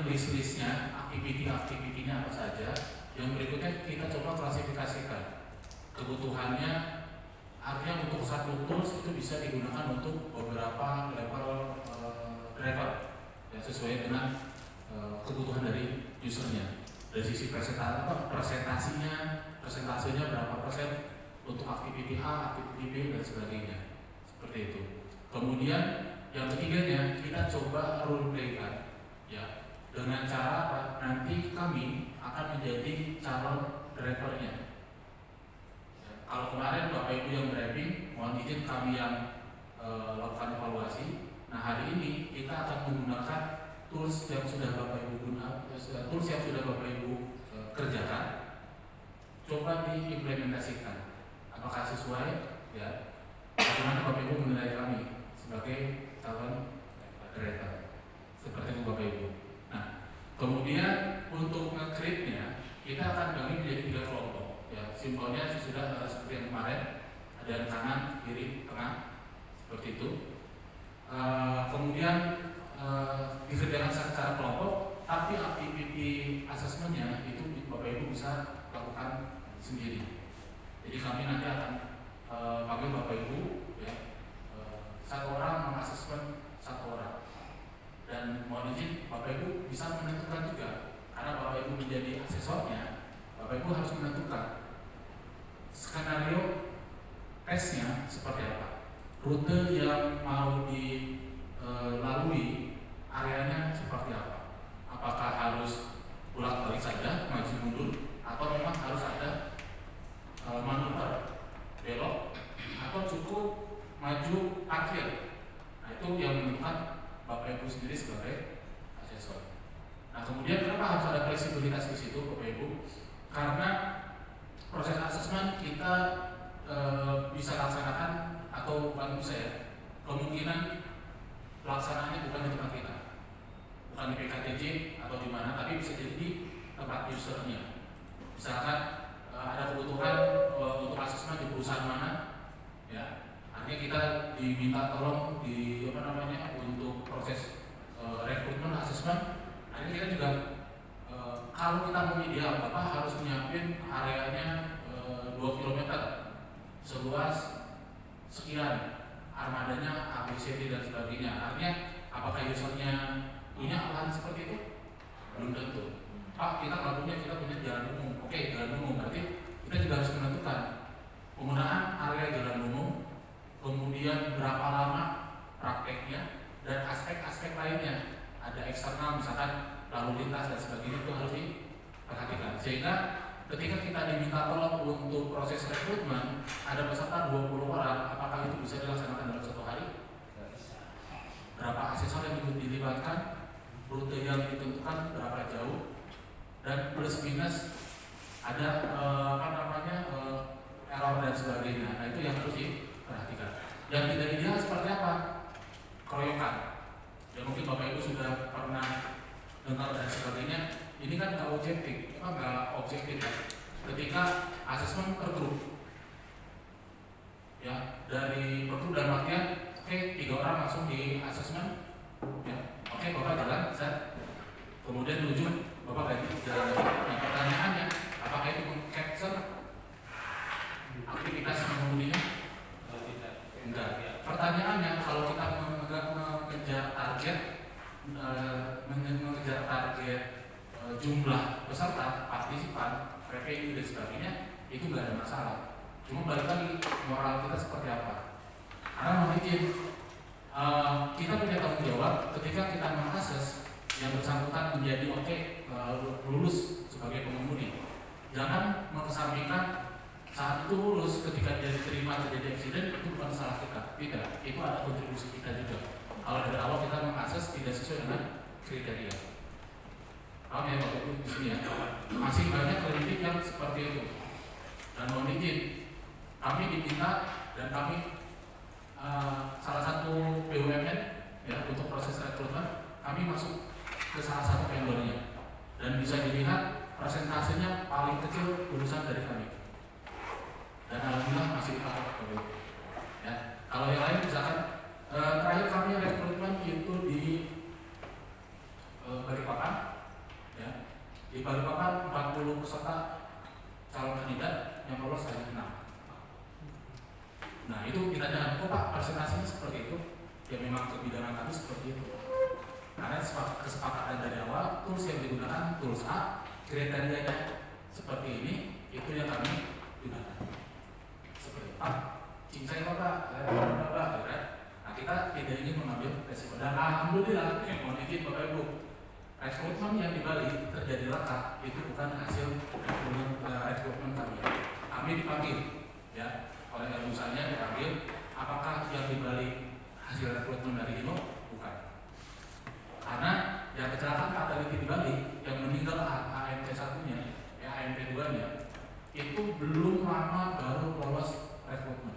list-listnya, aktivitinya apa saja. Yang berikutnya kita coba klasifikasikan kebutuhannya. Artinya untuk satu tools itu bisa digunakan untuk beberapa level driver ya, sesuai dengan kebutuhan dari usernya. Dari sisi presentasinya berapa persen untuk aktiviti A, aktiviti B dan sebagainya. Seperti itu. Kemudian yang ketiganya kita coba role play kan, ya, dengan cara apa? Nanti kami akan menjadi calon drivernya. Ya, kalau kemarin Bapak Ibu yang driving, mohon izin kami yang lakukan evaluasi. Nah hari ini kita akan menggunakan tools yang sudah Bapak Ibu kerjakan. Coba diimplementasikan. Apakah sesuai? Ya. Bagaimana Bapak Ibu menilai kami sebagai calon driver? Seperti itu Bapak Ibu. Nah, kemudian untuk nge-create-nya kita akan bagi menjadi 3 kelompok. Ya, simpelnya sudah seperti yang kemarin, ada yang kanan, kiri, tengah, seperti itu. Kemudian dikerjakan secara kelompok, tapi aktiviti asesmennya itu Bapak Ibu bisa lakukan sendiri. Jadi kami nanti akan panggil Bapak Ibu, ya, satu orang mengasesmen satu orang. Dan mohon izin Bapak Ibu bisa menentukan juga, karena Bapak Ibu menjadi asesornya, Bapak Ibu harus menentukan skenario tesnya seperti apa, rute yang mau dilalui areanya seperti apa, apakah harus bolak-balik saja, maju mundur, atau memang harus ada manuver belok, atau cukup maju parkir. Nah itu yang menentukan Bapak Ibu sendiri sebagai asesor. Nah kemudian kenapa harus ada fleksibilitas di situ Bapak Ibu? Karena proses asesmen kita bisa laksanakan atau bukan bisa ya, kemungkinan pelaksanaannya bukan di tempat kita, bukan di PKTJ atau di mana, tapi bisa jadi di tempat usernya. Misalkan ada kebutuhan untuk asesmen di perusahaan mana, ya, artinya kita diminta tolong di untuk proses rekrutmen asesmen. Nah ini kita juga kalau kita mau ideal, Bapak harus menyiapin areanya 2 km seluas sekian, armadanya ABCD dan sebagainya. Artinya apakah usernya punya lahan seperti itu? Belum tentu. Pak, kita punya jalan umum. Oke, jalan umum berarti kita juga harus menentukan penggunaan area jalan umum, kemudian berapa lama prakteknya, dan aspek-aspek lainnya. Ada eksternal misalkan lalu lintas dan sebagainya, itu harus diperhatikan. Sehingga ketika kita diminta tolong untuk proses rekrutmen, ada peserta 20 orang, apakah itu bisa dilaksanakan dalam 1 hari? Berapa asesor yang dilibatkan, rute yang ditentukan berapa jauh, dan plus minus ada error dan sebagainya. Nah itu yang harus diperhatikan. Yang tidak ideal seperti apa? Keroyokan. Ya mungkin Bapak Ibu sudah pernah dengar dan sebagainya. Ini kan nggak objektif ya. Ketika asesmen per grup, ya dari per grup dan artian, oke 3 orang langsung di asesmen, ya oke Bapak jalan, set. Kemudian di ujung Bapak ganti jalan lagi. Nah pertanyaannya, apakah itu meng-capture aktivitas pengemudinya? Enggak. Pertanyaannya, kalau kita mengejar target jumlah peserta, partisipan, revenue dan sebagainya, itu nggak ada masalah. Cuma balik lagi moral kita seperti apa? Karena mohon izin, kita punya tanggung jawab ketika kita mengakses yang bersangkutan menjadi lulus sebagai pengemudi. Jangan mengesampingkan saat itu lulus, ketika dia diterima terjadi eksiden, itu bukan salah kita. Tidak, itu ada kontribusi kita juga. Kalau dari awal kita mengakses tidak sesuai dengan kriteria. Paham ya Bapak Ibu di sini ya? Masih banyak kritik yang seperti itu. Dan mohon izin, kami diminta dan kami salah satu BUMN ya untuk proses rekrutmen, kami masuk ke salah satu vendornya dan bisa dilihat persentasenya paling kecil lulusan dari kami. Dan alhamdulillah masih dipakai. Ya, kalau yang lain misalkan terakhir kami rekrutmen itu di Balikpapan, peserta calon kandidat yang lolos hanya 6. Nah itu kita jangan, kok Pak presentasinya seperti itu? Ya memang kebidanan kami seperti itu. Karena kesepakatan dari awal, tools yang digunakan tools A, kriterianya seperti ini, itu yang kami gunakan. Seperti Pak, cincai Pak, nah kita tidak ingin mengambil resiko. Dan alhamdulillah, mohon izin Bapak Ibu, rekrutmen yang di Bali terjadi laka, itu bukan hasil rekrutmen kami. Kami dipanggil, ya, oleh urusannya dipanggil. Apakah yang di Bali hasil rekrutmen dari Ino? Bukan. Karena yang kecelakaan fatality di Bali yang meninggal AMT 1-nya, ya AMT 2-nya, itu belum lama baru lolos rekrutmen.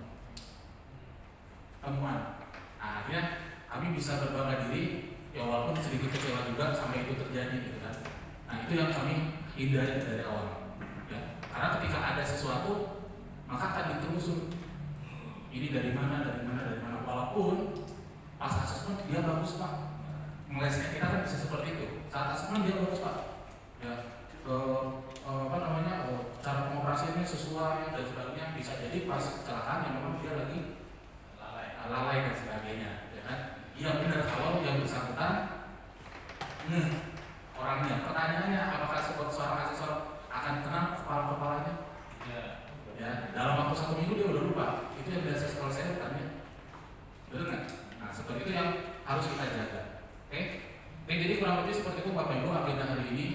Temuan. Nah, akhirnya kami bisa berbangga diri, ya walaupun sedikit kecewa juga sampai itu terjadi, gitu kan. Nah itu yang kami hindari dari awal. Ya. Karena ketika ada sesuatu, maka akan ditelusur. Ini dari mana. Walaupun pas asesmen dia bagus Pak. Ngelesnya kita kan bisa seperti itu. Saat asesmen dia bagus Pak. Ya, cara pengoperasiannya sesuai dan sebagainya. Bisa jadi pas kecelakaan yang memang dia lagi lalai dan sebagainya. Ya kan? Iya benar kalau yang bersangkutan orangnya. Pertanyaannya apakah seorang asesor akan kenal kepala-kepalanya? Ya, dalam waktu 1 minggu dia udah lupa. Itu yang biasa sekolah saya tanya. Betul nggak? Nah seperti itu yang harus kita jaga. Oke? Jadi kurang lebih seperti itu Bapak Ibu agenda hari ini.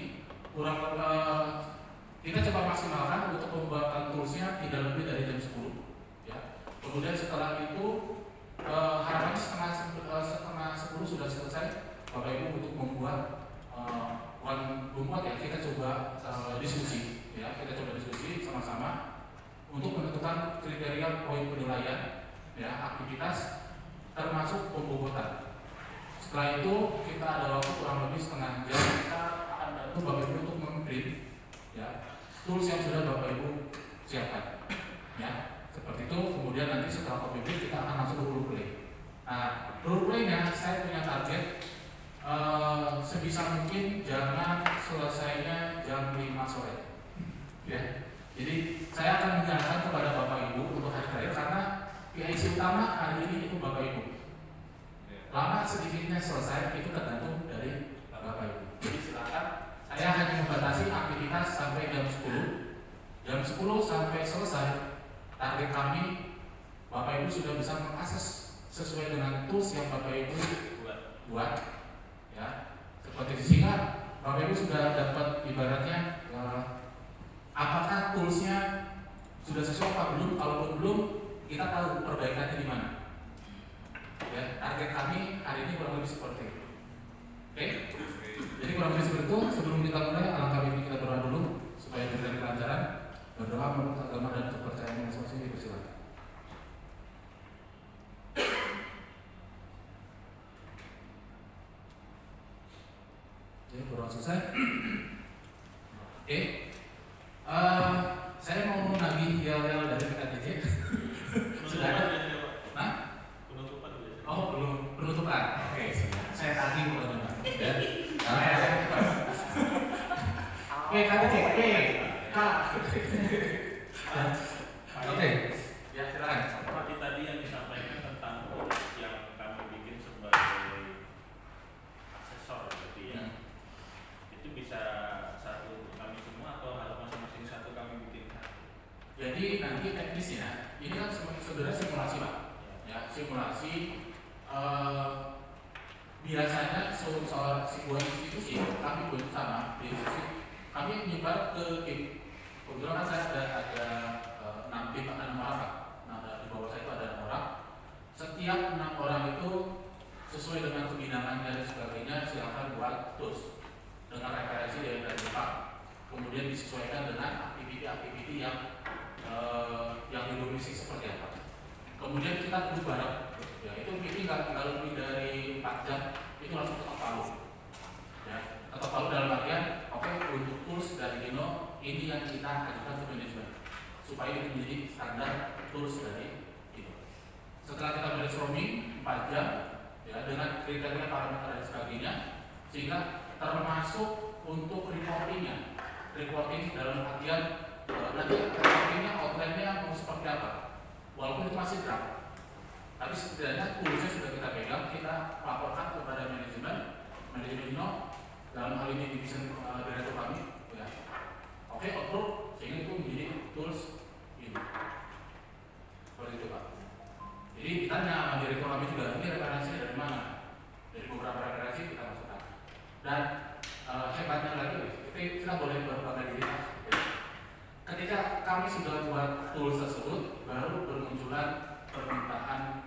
Kita coba maksimalkan untuk pembuatan toolsnya tidak lebih dari jam 10. Ya. Kemudian setelah itu harapannya setengah 10 sudah selesai Bapak Ibu untuk membuat ya kita coba diskusi ya, kita coba diskusi sama-sama untuk menentukan kriteria poin penilaian ya aktivitas termasuk pembobotan. Setelah itu kita ada waktu kurang lebih setengah jam, kita akan bantu Bapak Ibu untuk memprint ya tools yang sudah Bapak Ibu siapkan ya seperti itu. Kemudian nanti setelah Bapak Ibu kita akan langsung ke role play. Nah role playnya saya punya target sebisa mungkin jangan selesainya jam 5 sore ya. Jadi saya akan menyarankan kepada Bapak Ibu untuk hari terakhir karena PIC utama hari ini itu Bapak Ibu. Lama sedikitnya selesai itu tergantung dari Bapak Ibu. Jadi silakan, saya hanya membatasi aktivitas sampai jam 10. Jam 10 sampai selesai, target kami Bapak Ibu sudah bisa mengakses sesuai dengan tools yang Bapak Ibu buat. Ya, seperti sehingga Bapak Ibu sudah dapat ibaratnya apakah toolsnya sudah sesuai apa belum? Kalaupun belum, kita tahu perbaikannya di mana. Ya, target kami hari ini kurang lebih seperti itu. Oke? Jadi kurang lebih seperti itu. Sebelum kita mulai, alangkah baiknya kita berdoa dulu supaya diberikan kelancaran. Berdoa menurut agama dan kepercayaan masing-masing, dipersilakan. Oke, berdoa selesai. Oke. Saya mau nagih yel-yel dari PKTJ. Sudah ada? Nah? Oh belum, penutupan. Oke, saya tagih pokoknya Pak. Oke, KTJ. Oke, ya silakan. Seperti tadi yang disampaikan tentang yang kami bikin sebagai asesor, berarti ya. Itu bisa satu untuk kami semua atau harus masing-masing satu kami bikin? Jadi nanti teknisnya ini kan sebenarnya simulasi Pak. Ya, simulasi biasanya sebuah institusi kami bersama di institusi kami menyebar ke tim. Kebetulan kan saya ada 6 tim, 6 orang Pak. Nah di bawah saya itu ada 6 orang. Setiap 6 orang itu sesuai dengan kebidanan dan sebagainya silakan buat tools dengan referensi dari Pak. Kemudian disesuaikan dengan aktiviti-aktiviti yang didominasi seperti apa. Kemudian kita duduk bareng. Ya itu meeting nggak lebih dari 4 jam, itu langsung ketok palu. Ya, ketok palu dalam artian, oke, untuk tools dari Dino ini yang kita ajukan ke manajemen supaya itu menjadi standar tools dari Dino. Setelah kita brainstorming 4 jam, ya dengan kriteria parameter dan sebagainya, sehingga termasuk untuk reportingnya. reporting dalam artian nanti reportingnya outline-nya mau seperti apa, walaupun itu masih draft, tapi setidaknya tulisnya sudah kita pegang, kita laporkan kepada manajemen dalam hal ini division direktur kami, ya. Oke, approve, sehingga itu menjadi tools ini. Seperti itu Pak. Jadi ditanya sama direktur kami juga, ini referensinya dari mana? Dari beberapa referensi kita masukkan. Dan hebatnya lagi, kita boleh berbangga diri Pak. Ketika kami sudah buat tools tersebut, baru bermunculan permintaan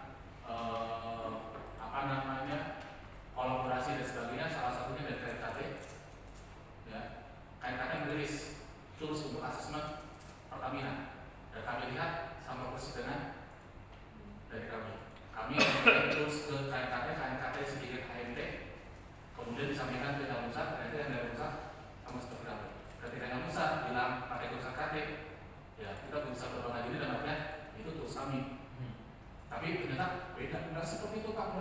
kolaborasi dan sebagainya, salah satunya dari KNKT, ya. KNKT merilis tools untuk asesmen Pertamina, dan kami lihat sama persis dengan dari kami memberikan tools ke KNKT sedikit HMT, kemudian disampaikan ke yang pusat, ternyata yang dari pusat sama seperti kami. Ketika yang pusat bilang pakai tools KNKT, ya kita bisa berbangga diri dan artinya itu tools kami. Tapi ternyata beda, nggak seperti itu Pak,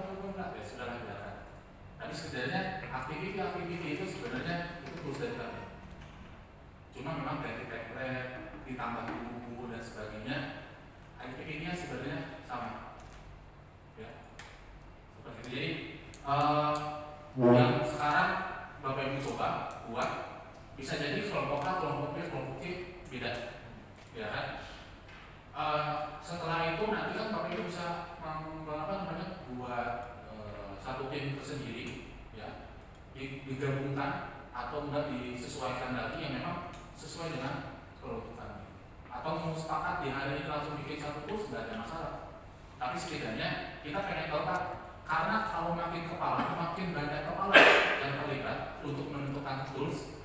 ya sudah biarkan. Tapi sebenarnya aktiviti itu sebenarnya itu tools dari kami. Cuma memang dari template ditambah buku dan sebagainya, aktivitinya sebenarnya sama. Ya, seperti itu. Jadi yang sekarang Bapak Ibu coba buat, bisa jadi kelompok A, kelompok B, kelompok C beda, ya kan? Setelah itu nanti kan Bapak Ibu bisa buat satu tim tersendiri, ya, digabungkan atau enggak disesuaikan lagi yang memang sesuai dengan peruntukannya. Atau mau sepakat di hari ini langsung bikin satu tools, nggak ada masalah. Tapi setidaknya kita pengen tahu Pak, karena kalau makin banyak kepala yang terlibat untuk menentukan tools,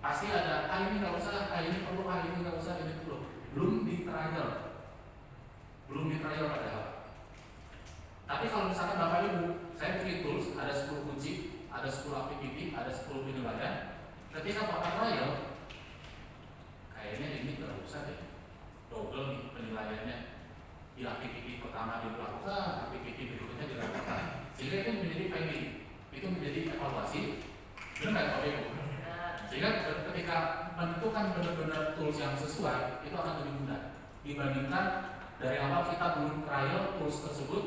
pasti ada ini nggak usah, ini perlu, ini nggak usah, ini perlu. Belum di trial padahal. Tapi kalau misalkan Bapak Ibu, saya bikin tools, ada 10 kunci, ada 10 aktiviti, ada 10 penilaian. Ketika Bapak trial, kayaknya ini nggak usah deh, double nih penilaiannya. Di aktiviti pertama dilakukan, aktiviti berikutnya dilakukan. Sehingga itu menjadi finding, itu menjadi evaluasi. Benar nggak Bapak Ibu? Sehingga ketika menentukan benar-benar tools yang sesuai, itu akan lebih mudah dibandingkan dari awal kita belum trial tools tersebut,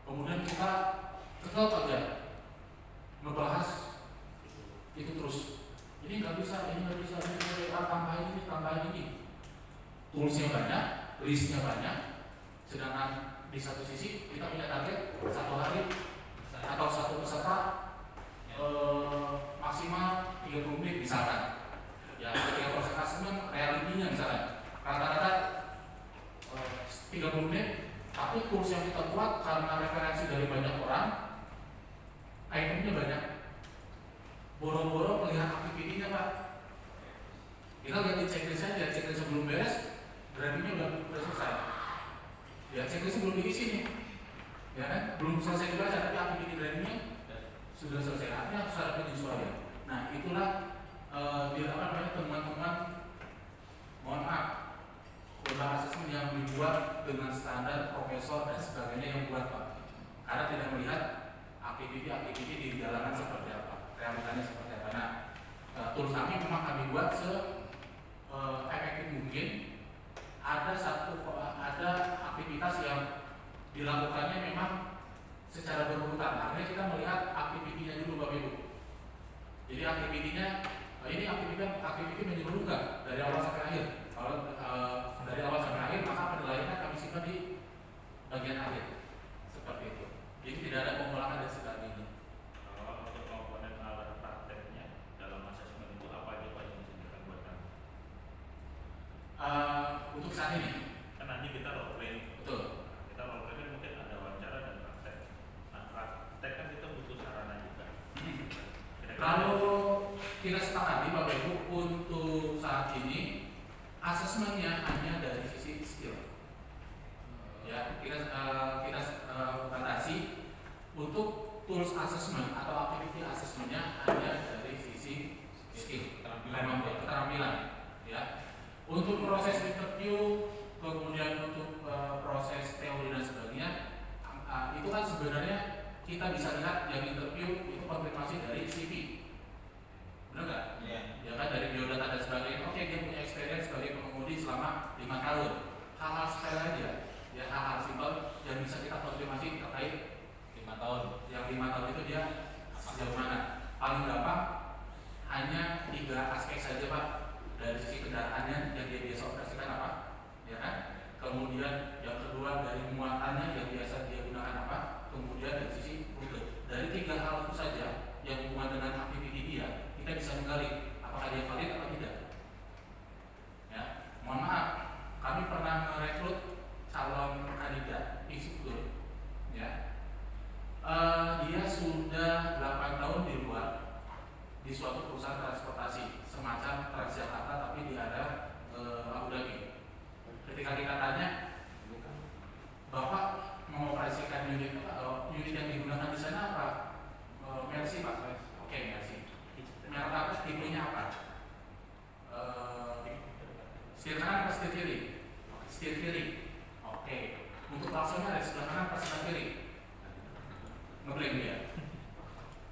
kemudian kita tetap aja ngebahas itu terus. Ini nggak bisa, ini tambahin ini. Toolsnya banyak, listnya banyak, sedangkan di satu sisi kita punya target satu hari atau satu peserta maksimal 30 menit misalkan. Ya, ketika proses asesmen realitinya misalkan rata-rata 30 menit, tapi tools yang kita buat karena referensi dari banyak orang, itemnya banyak. Boro-boro melihat aktivitinya Pak. Kita lihat di checklist aja, checklist sebelum beres, draftnya udah selesai. Ya, checklist belum diisi nih, ya kan? Belum selesai dibaca, tapi aktiviti draftnya sudah selesai. Artinya harus ada penyesuaian. Nah, itulah teman-teman, mohon maaf, beberapa asesmen yang dibuat dengan standar profesor dan sebagainya yang buat Pak, karena tidak melihat aktiviti di jalanan seperti apa, realitanya seperti apa. Nah, tools kami memang kami buat efektif mungkin. Ada aktivitas yang dilakukannya memang secara berurutan. Artinya kita melihat aktivitinya dulu Bapak Ibu. Jadi aktivitinya ini aktiviti menyeluruh nggak dari awal sampai akhir. Kalau dari awal sampai akhir, maka penilaiannya kami simpan di bagian akhir. Seperti itu. Jadi tidak ada pengulangan dan sebagainya. Kalau untuk komponen alat prakteknya dalam asesmen itu apa aja Pak yang disediakan buat kami? Untuk saat ini Kan nanti kita role play. betul. Kita role play kan mungkin ada wawancara dan praktek. Nah, praktek kan kita butuh sarana juga. Kalau kita sepakati Bapak Ibu, untuk saat ini asesmennya hanya dari sisi skill. Ya, kita batasi untuk tools assessment atau aktiviti assessmentnya hanya dari sisi skill, keterampilan. Ya, untuk proses interview, kemudian untuk proses teori dan sebagainya, itu kan sebenarnya kita bisa lihat yang interview itu konfirmasi dari CV, benar nggak? Iya. Ya kan, dari yang 5 tahun itu dia sejauh mana? Paling gampang hanya 3 aspek saja Pak. Dari sisi kendaraannya yang dia biasa operasikan apa, ya kan? Kemudian yang kedua dari muatannya yang biasa dia gunakan apa? Kemudian dari sisi rute. Dari 3 hal itu saja yang hubungan dengan aktiviti dia, kita bisa menggali apakah dia valid atau tidak. Ya, mohon maaf, kami pernah merekrut calon kandidat instruktur, ya. Dia sudah 8 tahun di luar di suatu perusahaan transportasi semacam Transjakarta tapi di area Abu Dhabi. Ketika kita tanya, Bapak mengoperasikan unit yang digunakan di sana apa? Mercy Pak. Oke, Mercy. Merek apa? Tipenya apa? Setir kanan atau setir kiri? Setir kiri. Oke. Untuk klaksonnya ada sebelah kanan atau sebelah kiri? Ngebleng dia.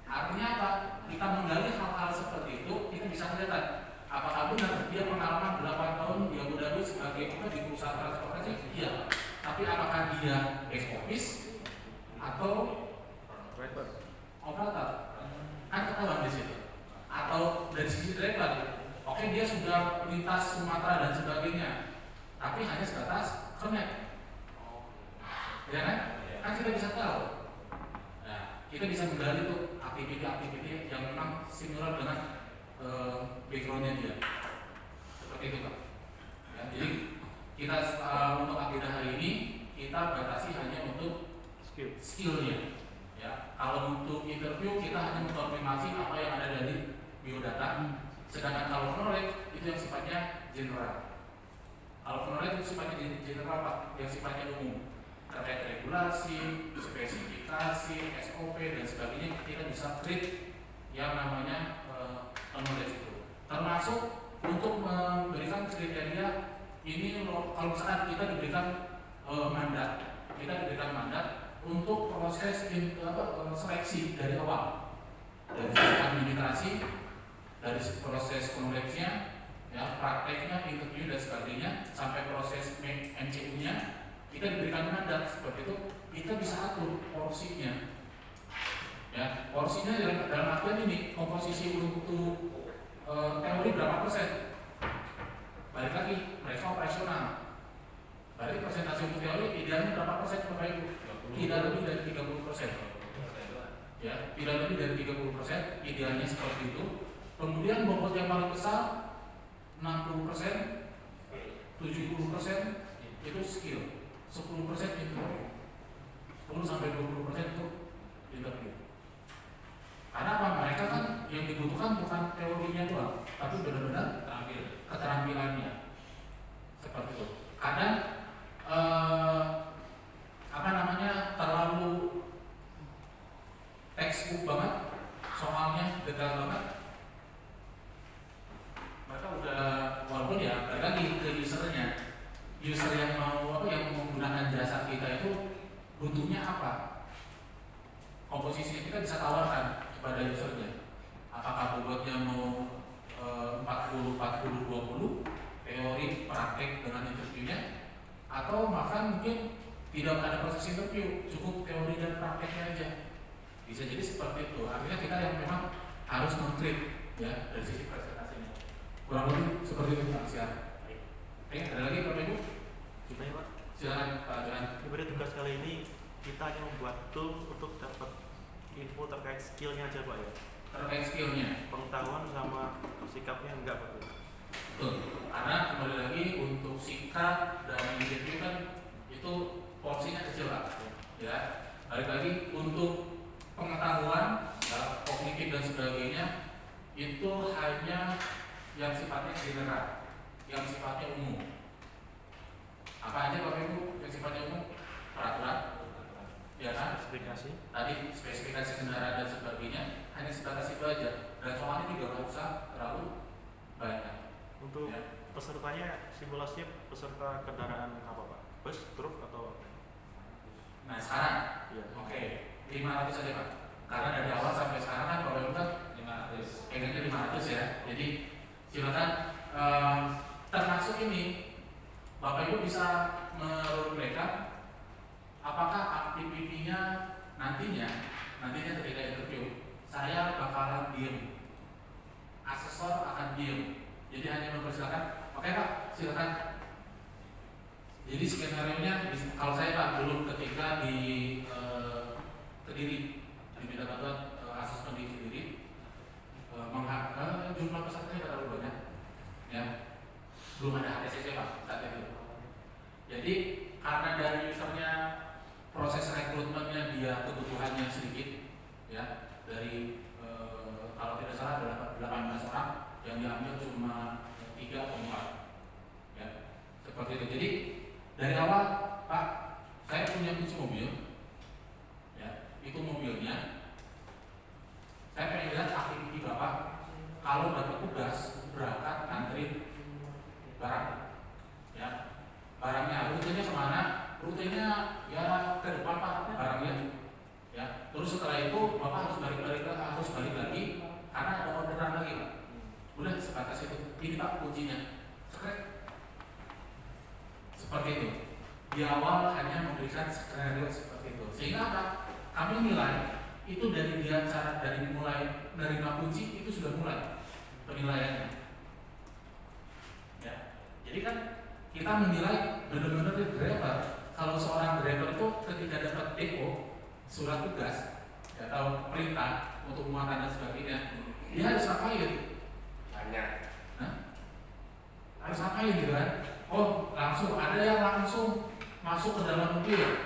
Artinya apa? Kita menggali hal-hal seperti itu, kita bisa melihat apakah benar dia pengalaman 8 tahun di Abu Dhabi sebagai di perusahaan transportasi? Iya. Tapi apakah dia back office atau operator? Kan ketahuan di situ. Atau dari sisi driver, oke dia sudah lintas Sumatera dan sebagainya, tapi hanya sebatas connect. Ya kan? Kan kita bisa tahu. Kita bisa menggali tuh aktiviti-aktiviti yang memang similar dengan backgroundnya dia, seperti itu Pak. Ya, jadi kita untuk agenda hari ini kita batasi hanya untuk skillnya. Ya, kalau untuk interview kita hanya mengkonfirmasi apa yang ada dari biodata. Sedangkan kalau knowledge itu yang sifatnya general. Kalau knowledge itu sifatnya general Pak, yang sifatnya umum. Terkait regulasi, spesifikasi, SOP dan sebagainya kita bisa treat yang namanya knowledge itu. Termasuk untuk memberikan kriteria ini kalau misalkan kita diberikan mandat untuk proses seleksi dari awal, dari administrasi, dari proses knowledge-nya, ya, prakteknya, interview dan sebagainya, sampai proses MCU-nya. Kita diberikan mandat seperti itu, kita bisa atur porsinya. Ya, porsinya dalam artian ini komposisi untuk teori berapa persen? Balik lagi, mereka operasional. Berarti presentasi untuk teori idealnya berapa persen Bapak Ibu? Tidak lebih dari 30%. Ya, tidak lebih dari 30%, idealnya seperti itu. Kemudian bobot yang paling besar 60%, 70% itu skill. 10% interview, 10-20% itu interview. Karena apa? Mereka kan yang dibutuhkan bukan teorinya doang, tapi benar-benar keterampilannya. Seperti itu. Kadang terlalu textbook banget, soalnya detail banget. Mereka udah walaupun ya mereka ke usernya. User yang yang menggunakan jasa kita itu butuhnya apa? Komposisinya kita bisa tawarkan kepada usernya. Apakah bobotnya mau 40-40-20 teori praktek dengan interviewnya, atau bahkan mungkin tidak ada proses interview, cukup teori dan prakteknya aja. Bisa jadi seperti itu. Artinya kita yang memang harus meng-treat ya dari sisi presentasinya. Kurang lebih seperti itu Pak Siap. Ada lagi Bapak Ibu? Gimana Pak? Silakan Pak Johan. Diberi tugas kali ini kita hanya membuat tool untuk dapat info terkait skillnya aja Pak ya. Terkait skillnya, pengetahuan sama sikapnya enggak Pak? Betul. Karena kembali lagi untuk sikap dan interview kan itu porsinya kecil Pak. Ya. Balik lagi untuk pengetahuan, ya, kognitif dan sebagainya itu hanya yang sifatnya general, yang sifatnya umum. Apa aja Bapak Ibu yang sifatnya umum? Peraturan, ya kan? Spesifikasi. Tadi spesifikasi kendaraan dan sebagainya hanya sebatas itu aja. Dan soalnya juga nggak usah terlalu banyak. Untuk ya. pesertanya simulasinya peserta kendaraan apa Pak? Bus, truk atau? Nah sekarang, ya. Oke, 500 saja Pak. Karena dari awal sampai sekarang kan Bapak Ibu kan 500, pengennya 500 ya. Jadi silakan termasuk ini Bapak Ibu bisa mereka apakah aktivitinya nanti diem, asesor akan diem. Jadi hanya mempersilakan, oke Pak, silakan. Jadi skenario-nya, kalau saya Pak dulu ketika di Kediri, diminta bantuan asesmen di Kediri, jumlah pesertanya terlalu banyak, ya, belum ada HTCC Pak saat itu. Jadi karena dari usernya proses rekrutmennya dia kebutuhannya sedikit, ya, dari kalau tidak salah adalah 18 orang yang diambil cuma 3 atau 4, ya, seperti itu. Jadi dari awal Pak, saya punya kunci mobil, ya, itu mobilnya. Saya pengen lihat aktiviti Bapak kalau dapat tugas berangkat nganterin barang, ya, barangnya rutenya kemana? Rutenya ya ke depan Pak barangnya, ya. Terus setelah itu Bapak harus balik lagi karena ada orderan lagi Pak. Udah sebatas itu. Ini Pak kuncinya. Sekret. Seperti itu. Di awal hanya memberikan skenario seperti itu. Sehingga apa? Kami nilai itu dari mulai menerima kunci itu sudah mulai penilaiannya. Ya. Jadi kan kita menilai benar-benar di driver. Kalau seorang driver itu ketika dapat DO, surat tugas, atau perintah untuk muatan dan sebagainya, dia harus ngapain? Tanya. Harus ngapain gitu kan? Oh, langsung ada yang langsung masuk ke dalam mobil.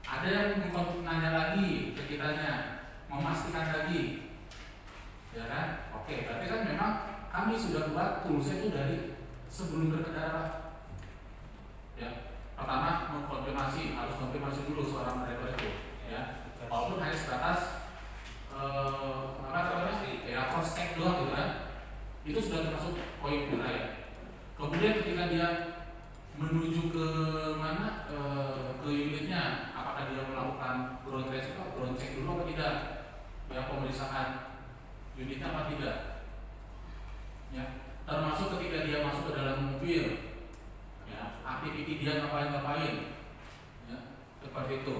Ada yang nanya lagi ke kitanya, memastikan lagi, ya kan? Oke, berarti kan memang kami sudah buat toolsnya itu dari sebelum berkendara. Ya, pertama mengkonfirmasi, harus konfirmasi dulu seorang driver itu, ya. Walaupun hanya sebatas cross check doang gitu kan, itu sudah termasuk poin penilaian. Kemudian ketika dia menuju ke mana, ke unitnya, apakah dia melakukan ground check dulu atau tidak, ya, pemeriksaan unitnya apa tidak, ya, termasuk ketika dia masuk ke dalam mobil, ya, aktiviti dia ngapain, ya, seperti itu.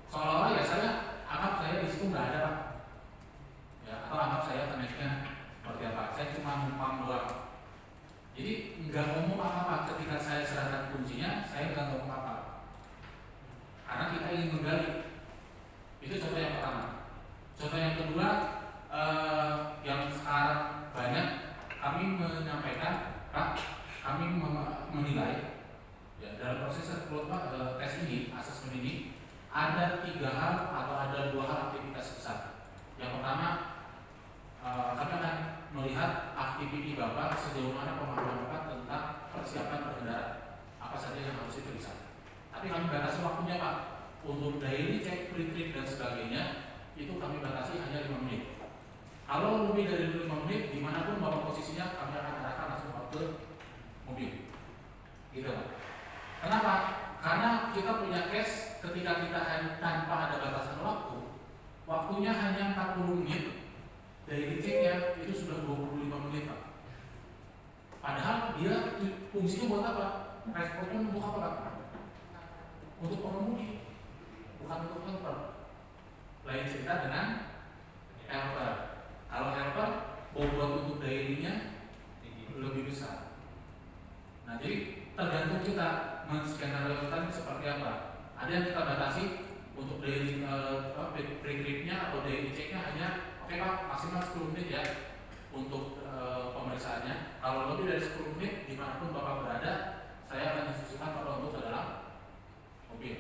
Seolah-olah ya saya anggap saya di situ nggak ada Pak, ya, atau anggap saya keneknya seperti apa, saya cuma numpang doang. Jadi nggak ngomong apa-apa ketika saya serahkan kuncinya, saya nggak ngomong apa, karena kita ingin menggali. Itu contoh yang pertama. Contoh yang kedua, yang sekarang banyak kami menyampaikan, Pak, kami menilai, ya, dalam proses tes ini, asesmen ini, ada 3 hal atau ada 2 hal aktivitas besar. Yang pertama, kami akan melihat aktiviti Bapak sejauh mana pemahaman Bapak tentang persiapan berkendara, apa saja yang harus diperiksa. Tapi kami batasi waktunya Pak. Untuk daily check, pre-trip dan sebagainya, itu kami batasi hanya 5 menit. Kalau lebih dari 5 menit, dimanapun Bapak posisinya, kami akan arahkan langsung ke mobil. Gitu Pak. Kenapa? Karena kita punya case ketika kita tanpa ada batasan waktu, waktunya hanya 40 menit. Daily check-nya itu sudah 25 menit Pak. Padahal dia fungsinya buat apa? Responnya untuk apa Pak? Untuk pengemudi, bukan untuk helper. Lain cerita dengan helper. Kalau helper, bobot untuk daily-nya lebih besar. Nah, jadi tergantung kita men-skenario-kan seperti apa. Ada yang kita batasi untuk daily pre-trip-nya atau daily check-nya hanya oke Pak, maksimal 10 menit ya untuk pemeriksaannya. Kalau lebih dari 10 menit, dimanapun Bapak berada, saya akan instruksikan Bapak untuk ke dalam mobil.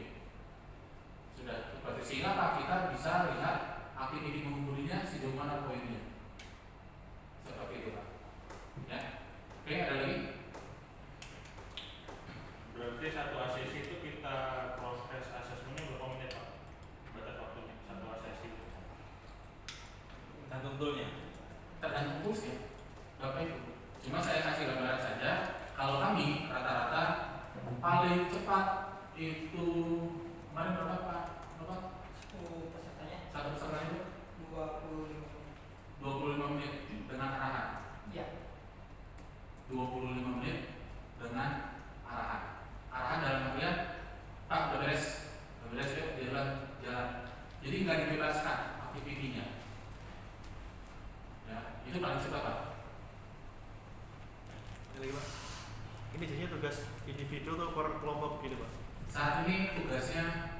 Sudah seperti sehingga Pak, kita bisa lihat aktiviti mengemudinya sejauh mana poinnya. Seperti itu Pak. Ya. Oke, ada lagi? Berarti satu ACC itu kita proses asesmennya berapa menit Pak? Batas waktunya satu ACC itu? Tergantung toolnya. Tergantung tools ya, Bapak Ibu. Cuma saya kasih gambaran saja. Kalau kami rata-rata paling cepat itu kemarin berapa Pak? Berapa? 10 pesertanya. Satu peserta itu 25 menit dengan arahan. Iya. 25 menit dengan arahan. Arahan dalam artian Pak udah beres gitu Pak? Saat ini tugasnya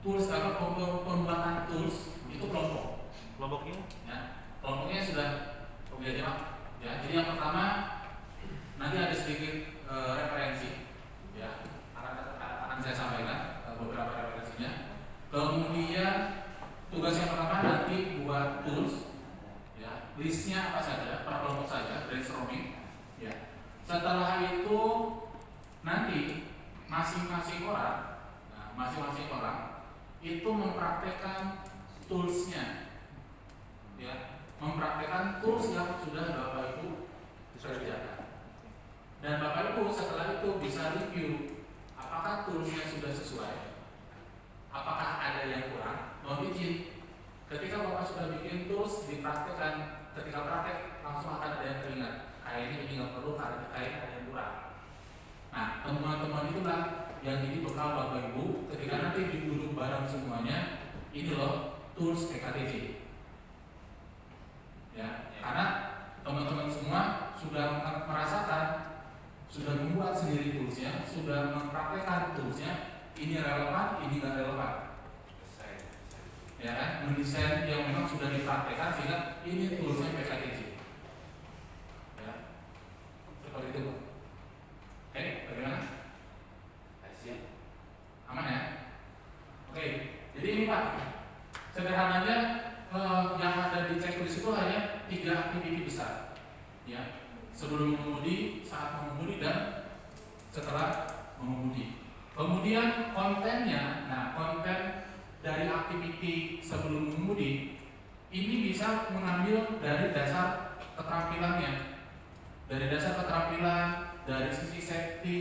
tools, kalau pembuatan tools itu kelompok. Kelompoknya? Ya, kelompoknya sudah ya. Jadi yang pertama nanti ada sedikit referensi, ya, akan saya sampaikan beberapa referensinya. Kemudian tugas yang pertama nanti buat tools, ya, listnya apa saja, per kelompok saja, brainstorming, ya. Setelah itu nanti masing-masing orang itu mempraktekkan toolsnya, ya, mempraktekkan tools yang sudah Bapak Ibu kerjakan. Dan Bapak Ibu setelah itu bisa review apakah toolsnya sudah sesuai, apakah ada yang kurang. Mohon izin, ketika Bapak sudah bikin tools dipraktekkan, ketika praktek langsung akan ada yang teringat, ini nggak perlu karena ada yang kurang. Nah, temuan-temuan itulah yang jadi bekal Bapak Ibu ketika nanti duduk bareng semuanya. Ini loh tools PKTJ, ya, karena teman-teman semua sudah merasakan, sudah membuat sendiri toolsnya, sudah mempraktekkan toolsnya. Ini relevan, ini nggak relevan, ya kan? Mendesain yang memang sudah dipraktekkan sehingga ini toolsnya PKTJ, ya, seperti itu. Oke, bagaimana? Aman ya? Oke, jadi ini Pak, sederhananya yang ada di checklist itu hanya 3 aktiviti besar, ya, sebelum mengemudi, saat mengemudi, dan setelah mengemudi. Kemudian kontennya, nah konten dari aktiviti sebelum mengemudi ini bisa mengambil dari dasar keterampilannya, dari dasar keterampilan, dari sisi safety.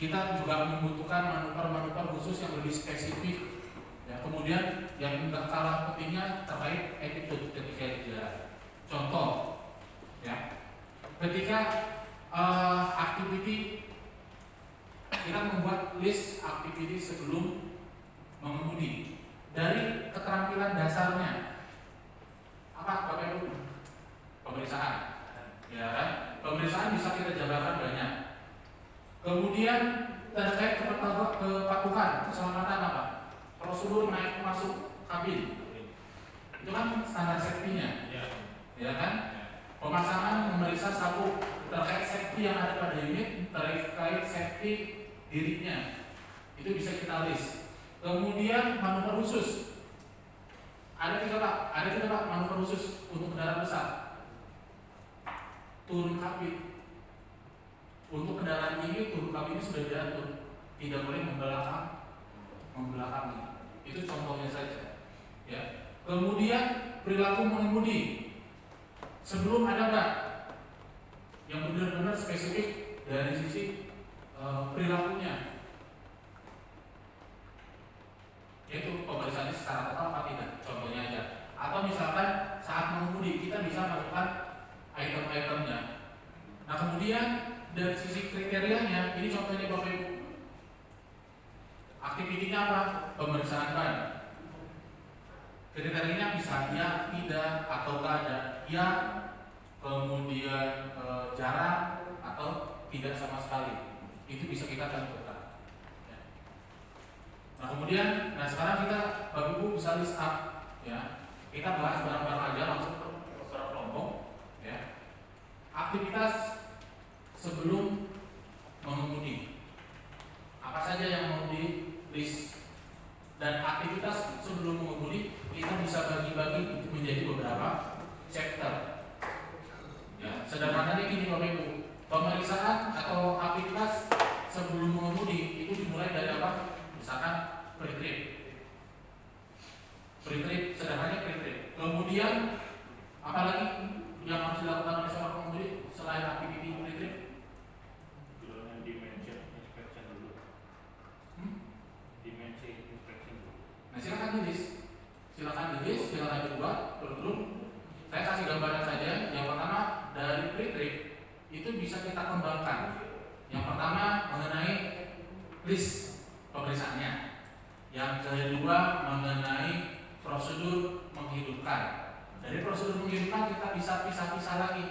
Kita juga membutuhkan manuver-manuver khusus yang lebih spesifik. Ya, kemudian yang tidak kalah pentingnya terkait attitude ketika di jalan. Contoh, ya, ketika activity kita membuat list activity sebelum mengemudi dari keterampilan dasarnya. Apa Bapak Ibu? Pemeriksaan, ya kan? Pemeriksaan bisa kita jabarkan banyak. Kemudian terkait kepatuhan, keselamatan apa? Prosedur naik masuk kabin, itu kan standar safety-nya, ya kan? Pemasangan memeriksa sabuk terkait safety yang ada pada unit, terkait safety dirinya, itu bisa kita list. Kemudian manuver khusus, ada tiga pak manuver khusus untuk kendaraan besar. Turun kabin. Untuk kendaraan ini turun kabin sudah diatur, tidak boleh membelakangi. Itu contohnya saja. Ya. Kemudian perilaku mengemudi. Sebelum ada nggak yang benar-benar spesifik dari sisi perilakunya, yaitu pemeriksaan secara total apa tidak? Contohnya aja. Atau misalkan saat mengemudi kita bisa masukkan item-itemnya. Nah kemudian dari sisi kriterianya, ini contohnya Bapak Ibu. Aktivitinya apa? Pemeriksaan ban. Kriterianya bisa ya, tidak, atau enggak ada. Ya, kemudian jarang, atau tidak sama sekali. Itu bisa kita tentukan. Nah kemudian, sekarang kita Bapak Ibu bisa list up, ya. Kita bahas barang-barang aja langsung ke kelompok, ya. Aktivitas sebelum mengemudi, apa saja yang mau di list, dan aktivitas sebelum mengemudi kita bisa bagi-bagi menjadi beberapa chapter. Ya, sederhananya gini Bapak Ibu, pemeriksaan atau aktivitas sebelum mengemudi itu dimulai dari apa? Misalkan pre-trip, sederhananya pre-trip. Kemudian apalagi yang harus dilakukan oleh seorang pengemudi selain aktiviti pre-trip? Silakan dibuat bergrup. Saya kasih gambaran saja. Yang pertama dari pre-trip itu bisa kita kembangkan. Yang pertama mengenai list pemeriksaannya. Yang kedua mengenai prosedur menghidupkan. Dari prosedur menghidupkan kita bisa pisah-pisah lagi.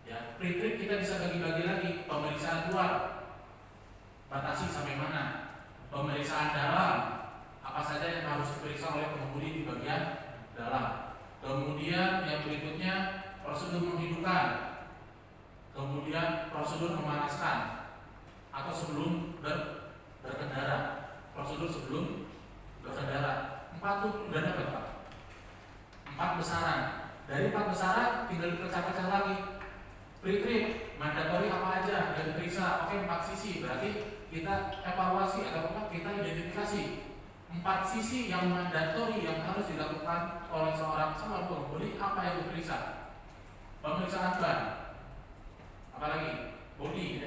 Ya, pre-trip kita bisa bagi-bagi lagi. Pemeriksaan luar, batasi sampai mana. Pemeriksaan dalam, apa saja yang harus diperiksa oleh pengemudi di bagian dalam. Kemudian yang berikutnya prosedur menghidupkan, kemudian prosedur memanaskan atau sebelum berkendara, prosedur sebelum berkendara. 4 tuh udah dapat Pak. 4 besaran. Dari 4 besaran tinggal dipecah-pecah lagi. Pre-trip, mandatori apa aja yang diperiksa? Oke, 4 sisi. Berarti kita evaluasi atau kita identifikasi 4 sisi yang mandatori yang harus dilakukan oleh seorang pengemudi. Apa yang diperiksa? Pemeriksaan ban, apalagi bodi,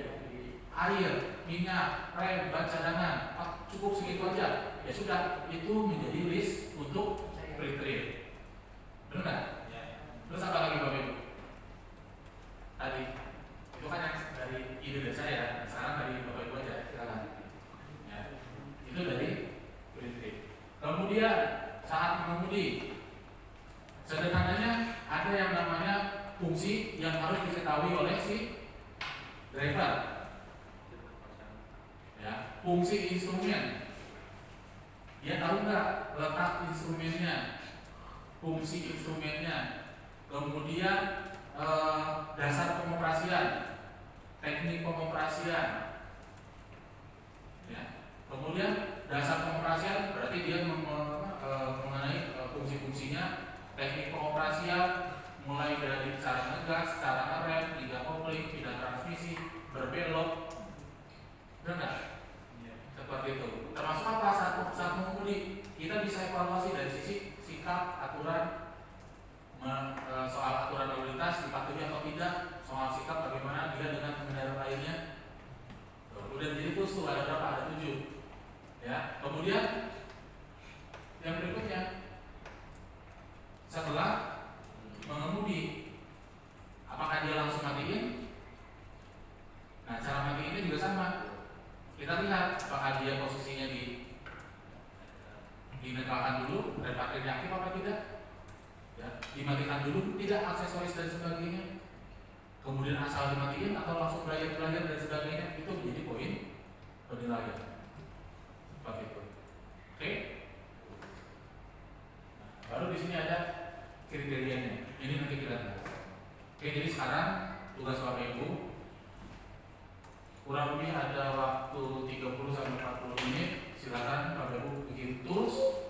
air, minyak, rem, ban cadangan. Cukup segitu aja. Ya sudah, itu menjadi list untuk pre-trip. Benar? Terus apa lagi Bapak Ibu? Tadi itu kan yang dari ide dari saya, sekarang dari Bapak Ibu aja, silakan. Ya, itu dari pre-trip. Kemudian saat mengemudi, sederhananya ada yang namanya fungsi yang harus diketahui oleh si driver. Ya, fungsi instrumen. Dia tahu nggak letak instrumennya, fungsi instrumennya. Kemudian dasar pengoperasian, teknik pengoperasian. Ya. Kemudian dasar pengoperasian berarti dia mengenai fungsi-fungsinya, teknik pengoperasian mulai dari cara ngegas, cara ngerem, tidak kopling, tidak transmisi, berbelok. Benar? Seperti itu. Termasuk apa saat mengemudi? Kita bisa evaluasi dari sisi sikap, aturan, soal aturan lalu lintas dipatuhi atau tidak, soal sikap bagaimana dia dengan pengendara lainnya. Kemudian jadi tuh ada berapa? Ada 7. Ya. Kemudian yang berikutnya setelah mengemudi, apakah dia langsung matiin? Nah, cara matiin juga sama. Kita lihat apakah dia posisinya dinetralkan dulu, dan parkirnya aktif apa tidak, ya, dimatikan dulu, tidak aksesoris dan sebagainya, kemudian asal dimatiin atau langsung belajar dan sebagainya, itu menjadi poin penilaian. Seperti itu. Oke? Nah, baru di sini ada kriterianya. Ini nanti kita lihat. Oke, jadi sekarang tugas Bapak Ibu kurang lebih ada waktu 30 sampai 40 menit. Silakan Bapak Ibu bikin tools